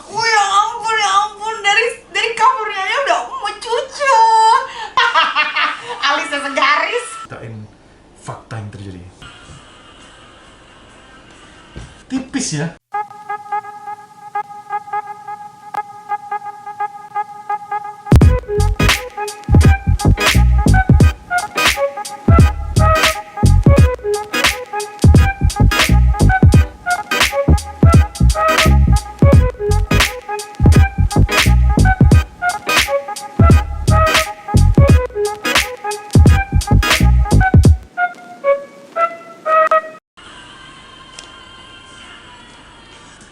Oh ya ampun, dari covernya ya udah mau cucu. Alisnya segaris. Ceritain fakta yang terjadi. Tipis ya.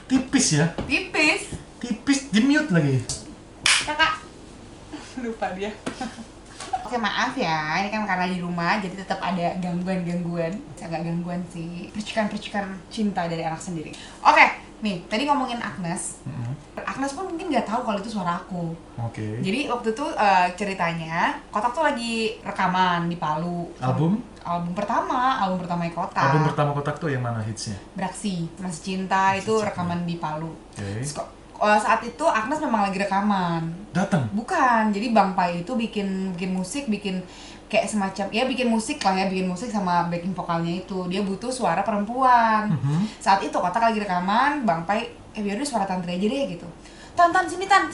Tipis ya. Tipis di mute lagi. Kakak lupa dia. Oke, maaf ya, ini kan karena di rumah jadi tetap ada gangguan-gangguan. Agak gangguan sih, percikan-percikan cinta dari anak sendiri. Oke, nih tadi ngomongin Agnes. Agnes pun mungkin nggak tahu kalau itu suara aku. Oke. Jadi waktu itu ceritanya Kotak tuh lagi rekaman di Palu. Album pertama Kotak. Album pertama Kotak tuh yang mana hitsnya? Beraksi, Masih Cinta itu rekaman di Palu. Oke. Terus saat itu Agnes memang lagi rekaman. Datang. Bukan, jadi Bang Pai itu bikin musik, bikin kayak semacam ya bikin musik sama backing vokalnya itu. Dia butuh suara perempuan. Saat itu Kotak lagi rekaman, Bang Pai biar suara tantri aja deh gitu. Tan sini tan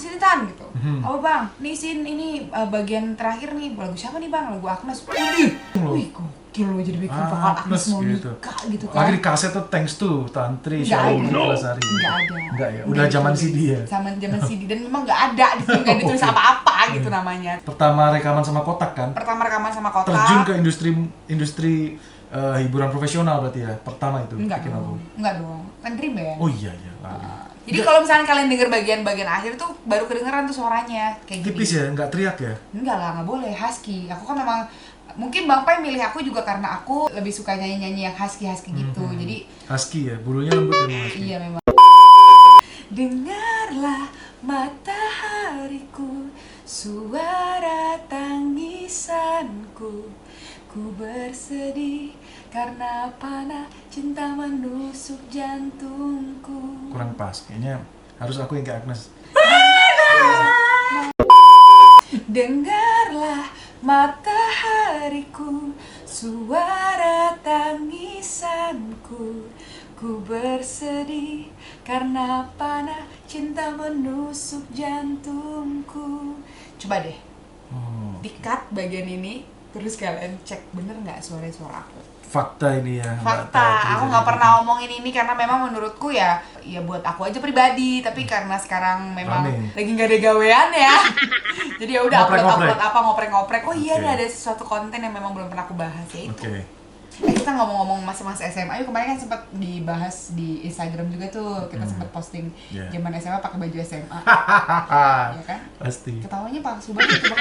gitu. Oh Bang, nih ini bagian terakhir nih, lagu siapa nih Bang? Lagu Agnes. Wih, gokil lo jadi bikin vokal Agnes mau nikah gitu kan. Lagi di kaset tuh thanks to Tantri Shalom Lasari. Enggak ada. Enggak ya, udah zaman CD ya. Zaman CD dan memang enggak ada di sini, enggak ditulis apa-apa gitu namanya. Pertama rekaman sama Kotak kan? Pertama rekaman sama Kotak. Terjun ke industri hiburan profesional berarti ya. Pertama itu bikin album. Enggak dong. Kan Dream Band. Oh iya. Jadi kalau misalnya kalian denger bagian-bagian akhir tuh baru kedengeran tuh suaranya kayak tipis gini. ya, nggak teriak ya? Enggak lah, nggak boleh husky. Aku kan memang mungkin Bang Pai milih aku juga karena aku lebih suka nyanyi-nyanyi yang husky gitu. Jadi husky ya, bulunya lembut memang husky. iya memang. Dengarlah matahariku, suara tangisanku, ku bersedih karena panah cinta menusuk jantungku. Kurang pas, kayaknya harus aku yang kayak Agnes. Dengarlah matahariku, suara tangisanku, ku bersedih karena panah cinta menusuk jantungku. Coba deh, di-cut bagian ini, terus kalian cek bener nggak suara aku. Fakta ini ya. Fakta, aku nggak pernah ngomongin ini karena memang menurutku ya buat aku aja pribadi. Tapi karena sekarang memang lagi nggak ada gawean ya, jadi ya udah upload apa ngoprek-ngoprek. Oh iya, ada sesuatu konten yang memang belum pernah aku bahas ya itu. Kita ngomong-ngomong masa-masa SMA, kemarin kan sempat dibahas di Instagram juga tuh, kita sempat posting zaman SMA pakai baju SMA, ya kan? Pasti. Ketawanya palsu banget, coba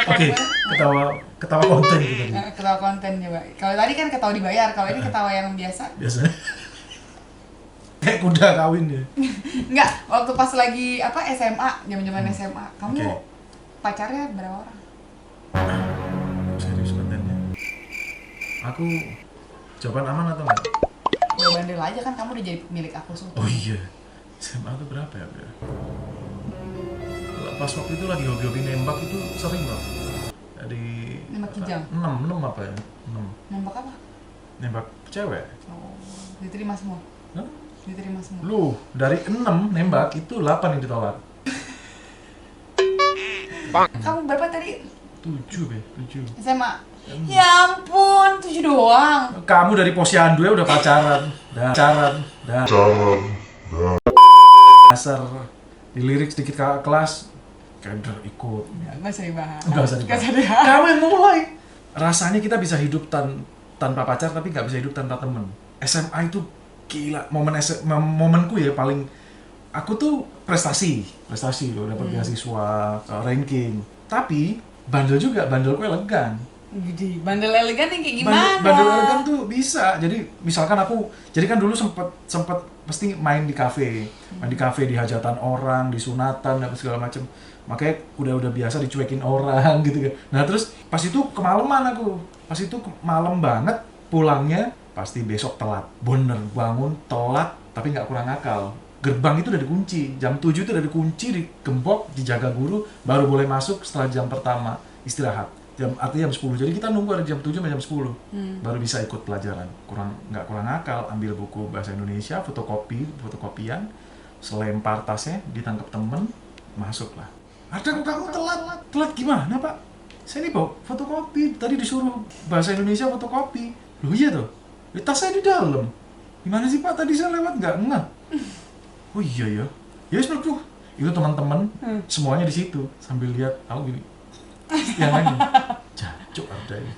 ketawa konten gitu. Ketawa konten coba. Kalau tadi kan ketawa dibayar, kalau ini ketawa yang biasa. Biasa. Kayak kuda kawin ya. Enggak, waktu pas lagi SMA, zaman SMA, kamu pacarnya berapa orang? Serius kontennya. Aku jawaban aman atau enggak? Ya bandel aja kan, kamu udah jadi milik aku semua. Oh iya, SMA tuh berapa ya? Pas waktu itu lagi hobi-hobi nembak itu sering loh. Dari nembak kijang? 6 apa ya? 6. Nembak apa? Nembak cewek. Oh, diterima semua? Hah? Diterima semua? Lu, dari 6 nembak itu 8 yang ditolak. Kamu berapa tadi? 7 be, 7. SMA? Ya ampun, 7 doang. Kamu dari posyandu ya udah pacaran. Dasar dilirik sedikit ke kelas, kader ikut. Nggak usah dibahas. Nggak usah dibahas. Kamu yang mulai. Rasanya kita bisa hidup tanpa pacar tapi nggak bisa hidup tanpa temen. SMA itu gila, momenku ya paling. Aku tuh prestasi loh, dapat beasiswa, ranking. Tapi bandelku elegan. Gede, bandel elegan yang kayak gimana? Bandel elegan tuh bisa. Jadi misalkan kan dulu sempet pasti main di kafe, di hajatan orang, di sunatan, dan segala macem. Makanya udah biasa dicuekin orang gitu kan. Nah terus pas itu kemalaman malam banget pulangnya pasti besok telat. Bener bangun telat tapi nggak kurang akal. gerbang itu udah dikunci, jam 7 itu udah dikunci, digembok, dijaga guru, baru boleh masuk setelah jam pertama istirahat. Artinya jam 10, jadi kita nunggu ada jam 7 sampai jam 10 baru bisa ikut pelajaran. Nggak kurang akal, ambil buku bahasa Indonesia, fotokopian, selempar tasnya, ditangkap temen, masuklah. Ada kok kamu telat gimana pak? Saya ini bawa fotokopi, tadi disuruh bahasa Indonesia fotokopi. Loh iya tuh, tas saya di dalam. Gimana sih pak, tadi saya lewat nggak? Oh iya ya, ya wis mlebu. Itu teman-teman semuanya di situ sambil lihat, tahu gini. Yang lagi, jancuk ada ini.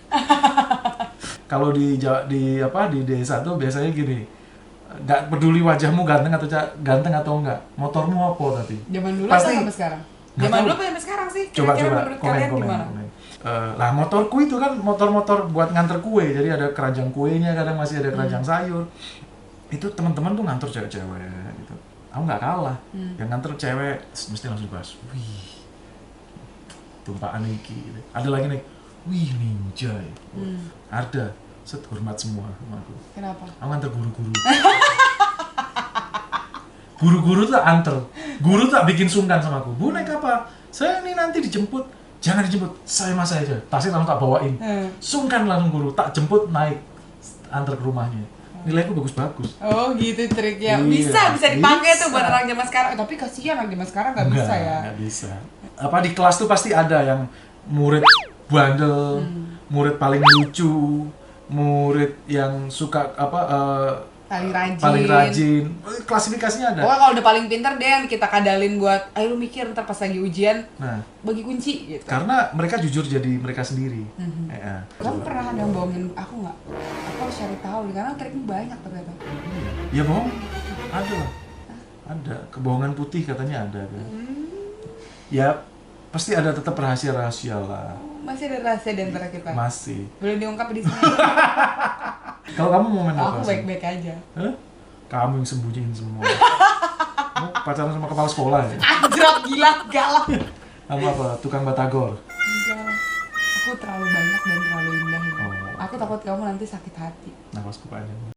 Kalau di desa tuh biasanya gini, nggak peduli wajahmu ganteng atau enggak, motormu apa tadi? Zaman dulu pasti sampai sekarang. Nggak Zaman tahu. dulu apa sampai sekarang sih? Coba Kira-kira menurut kalian gimana? komen. Lah motorku itu kan motor buat nganter kue, jadi ada keranjang kuenya, kadang masih ada keranjang sayur. Itu teman-teman tuh nganter cewek-cewek gitu. Aku nggak kalah, yang nganter cewek mesti langsung dibahas. Wih, tumpaan iki. Gitu. Ada lagi nih, wih ninja. Ya. Ada, hormat semua sama aku. Kenapa? Aku nganter guru-guru. Guru-guru tuh anter. Guru tak bikin sungkan sama aku. Bu naik apa? Saya ini nanti dijemput. Jangan dijemput, saya mas aja. Tasnya langsung tak bawain. Sungkan langsung guru, tak jemput naik antar ke rumahnya. Nilaiku bagus-bagus. Oh gitu triknya. Iya, Bisa dipakai bisa. tuh buat anak zaman sekarang. Tapi kasihan anak zaman sekarang nggak bisa ya. Nggak bisa. Apa di kelas tuh pasti ada yang murid bandel, murid paling lucu, murid yang suka paling rajin. Klasifikasinya ada. Pokoknya kalau udah paling pintar dia yang kita kadalin buat, ayo lu mikir ntar pas lagi ujian, bagi kunci gitu. Karena mereka jujur jadi mereka sendiri. Kamu pernah ada yang bohongin aku nggak? Aku harus cari tahu karena triknya banyak ternyata. Ya bohong, ada lah. Ada, kebohongan putih katanya ada kan. Ya pasti ada tetap rahasia-rahasia lah. Masih ada rahasia di antara kita? Masih. Boleh diungkap di sini? Kalau kamu mau main apa? Aku baik-baik aja. Hah? Kamu yang sembunyiin semua. Kamu pacaran sama kepala sekolah ya? Anjrot, gila, galak. Kamu apa? Tukang batagor? Enggak. Aku terlalu banyak dan terlalu indah. Ya. Oh. Aku takut kamu nanti sakit hati. Nafasku panjang.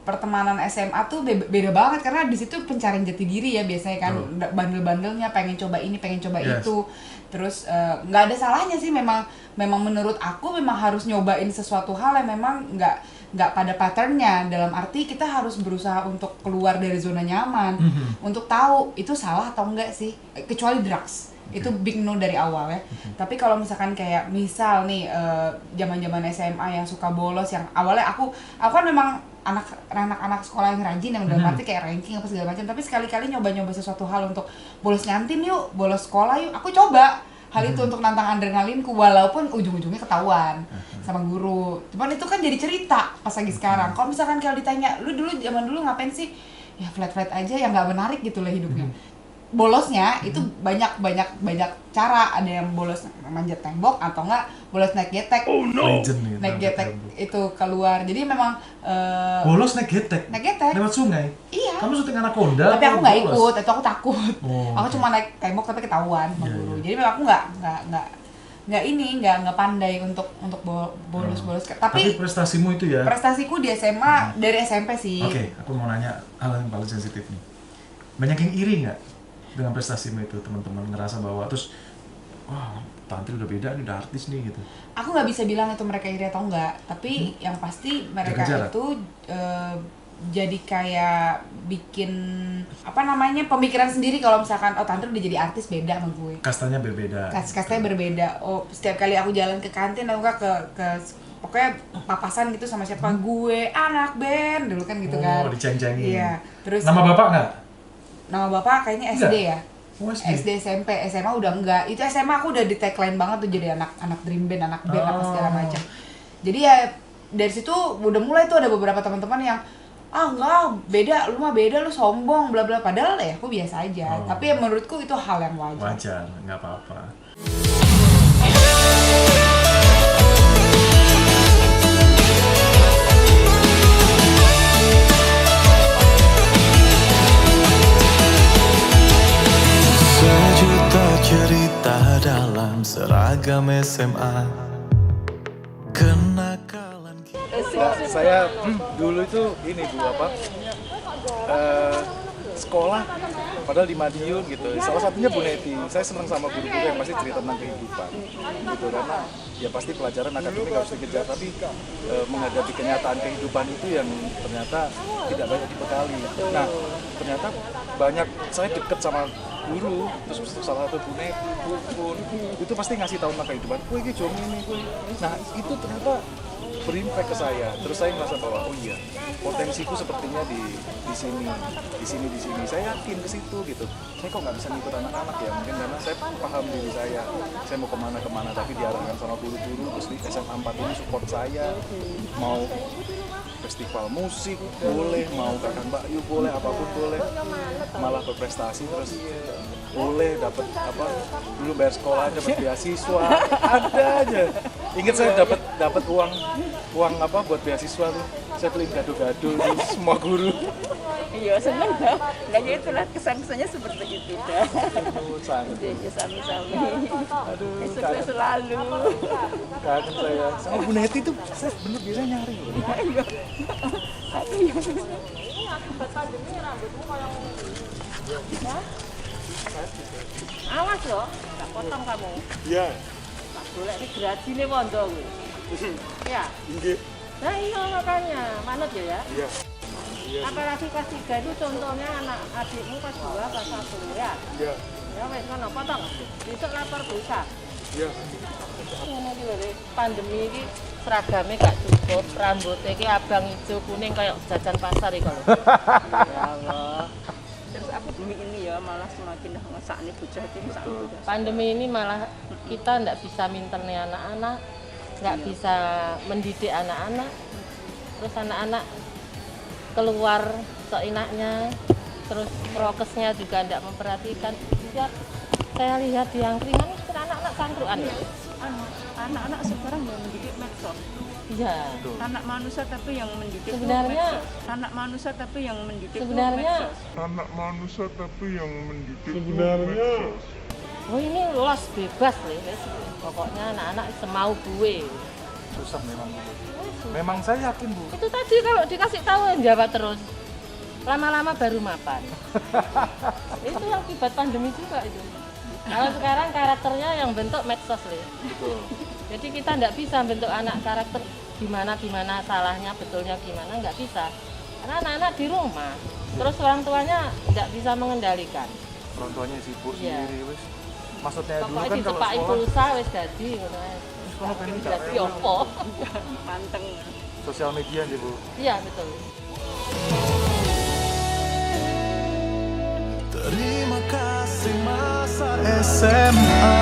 Pertemanan SMA tuh beda banget karena di situ pencarian jati diri ya biasanya kan. Bandel-bandelnya pengen coba ini, pengen coba itu. Terus nggak ada salahnya sih, memang menurut aku memang harus nyobain sesuatu hal yang memang nggak pada patternnya, dalam arti kita harus berusaha untuk keluar dari zona nyaman, untuk tahu itu salah atau enggak sih, kecuali drugs. Itu big no dari awal ya. Tapi kalau misalkan kayak misal nih zaman-zaman SMA yang suka bolos, yang awalnya aku kan memang anak-anak sekolah yang rajin, yang dalam arti kayak ranking apa segala macam, tapi sekali-kali nyoba-nyoba sesuatu hal untuk bolos ngantin yuk, bolos sekolah yuk, aku coba hal itu untuk nantang adrenalinku, walaupun ujung-ujungnya ketahuan sama guru. Cuman itu kan jadi cerita pas lagi sekarang. Kalau misalkan kalau ditanya, lu dulu zaman dulu ngapain sih? Ya flat-flat aja, yang nggak menarik gitu lah hidupnya. Bolosnya itu banyak cara. Ada yang bolos manjat tembok atau enggak bolos naik getek. Oh no. Naik getek itu keluar. Jadi memang bolos naik getek. Lewat sungai. Iya. Kamu syuting Anaconda. Tapi aku nggak ikut, itu aku takut. Aku Okay. cuma naik tembok tapi ketahuan sama guru. Jadi memang aku nggak pandai untuk bolos. Tapi prestasimu itu ya. Prestasiku di SMA dari SMP sih. Oke, aku mau nanya hal yang paling sensitif nih. Banyak yang iri nggak dengan prestasimu itu, teman-teman ngerasa bahwa terus wah Tantri udah beda nih, udah artis nih gitu. Aku nggak bisa bilang itu mereka iri atau enggak, tapi yang pasti mereka itu jadi kayak bikin pemikiran sendiri kalau misalkan Tantri udah jadi artis beda sama gue. Kastanya berbeda. Kastanya berbeda. Setiap kali aku jalan ke kantin atau ke pokoknya papasan gitu sama siapa, gue anak band dulu kan gitu kan. Diceng-cengin. Iya. Terus nama bapak nggak? Nama bapak kayaknya SD ya. SD, SMP, SMA udah enggak. Itu SMA aku udah di tagline banget tuh jadi anak dream band, anak band apa segala macam. Jadi ya dari situ udah mulai tuh ada beberapa teman-teman yang enggak, beda, lu mah beda, lu sombong bla bla, padahal ya aku biasa aja. Tapi ya menurutku itu hal yang wajar. Wajar, nggak apa-apa. Cerita dalam seragam SMA, kenakalan kita. Saya dulu itu ini Bu sekolah padahal di Madiun gitu. Salah satunya Bu Neti. Saya senang sama guru-guru yang pasti cerita tentang kehidupan gitu, karena ya pasti pelajaran akademik harus dikejar, tapi menghadapi kenyataan kehidupan itu yang ternyata tidak banyak dibekali. Nah, ternyata banyak, saya deket sama guru, terus salah satu Bu Neti, Bu Pun, itu pasti ngasih tahu tentang kehidupan. Kue ini jom ini, kue. Nah, itu ternyata berimpact ke saya. Terus saya merasa bahwa oh iya, potensiku sepertinya di sini. Saya yakin ke situ gitu. Saya kok nggak bisa ngikut anak-anak ya, mungkin karena saya paham diri saya mau kemana, tapi diarahkan sama guru-guru. Terus di SMA 4 ini support saya, mau festival musik boleh, mau Kakang Mbak Yu boleh, apapun boleh, malah berprestasi terus boleh dapat apa, dulu bayar sekolah dapat beasiswa, ada aja. Ingat saya dapat uang apa buat beasiswa tuh, saya beliin gado-gado semua guru. Iya, seneng dah. Kayaknya itulah kesan-kesannya seperti itu dah. Sangat. Iya, sami-sami. Aduh, Sukses selalu. kangen saya. Sama Bu Neti tuh saya bener biasanya nyari loh. Iya. Aduh. Awas loh, tak potong kamu. Iya. Tak boleh ini grajine wondo kuwi. Ya. Nggih. Nah iya makanya, manut ya. Iya. Apalagi kelas 3 itu contohnya anak adikmu kelas 2, kelas 1 ya. Iya. Ya wes ngono potong. Besok lapor dosa. Iya. Ngono iki lho, pandemi iki seragamnya gak cukup, rambutnya iki abang hijau kuning kayak jajan pasar iki lho. Ya Allah. Terus aku bumi ini ya malah semakin ngesak nih bocah iki ngesak. Pandemi ini malah kita ndak bisa minterni anak-anak, nggak bisa mendidik anak-anak. Terus anak-anak keluar seenaknya, terus prokesnya juga tidak memperhatikan. Ya, saya lihat di angkringan itu anak-anak sangkruan. Anak-anak sekarang yang mendidik medsos. Iya. Anak manusia tapi yang mendidik Sebenarnya medsos. Anak manusia tapi yang mendidik sebenarnya medsos. Anak manusia tapi yang mendidik Sebenarnya Oh ini los bebas loh, pokoknya anak-anak semau gue. Susah memang. Memang saya yakin Bu. Itu tadi kalau dikasih tahu yang jawab terus, lama-lama baru mapan. Itu akibat pandemi juga itu. Kalau sekarang karakternya yang bentuk medsos loh. Betul. Jadi kita nggak bisa bentuk anak karakter gimana salahnya, betulnya gimana, nggak bisa. Karena anak-anak di rumah, terus orang tuanya nggak bisa mengendalikan. Orang tuanya sibuk Iya. sendiri wis. Maksudnya dulu Pokoknya kan kalau dicepaki sekolah pulsa wis dadi ngono ae. sekolah pengen Dadi opo? Manteng. sosial media nih Bu. Iya, betul. Terima kasih masa SMA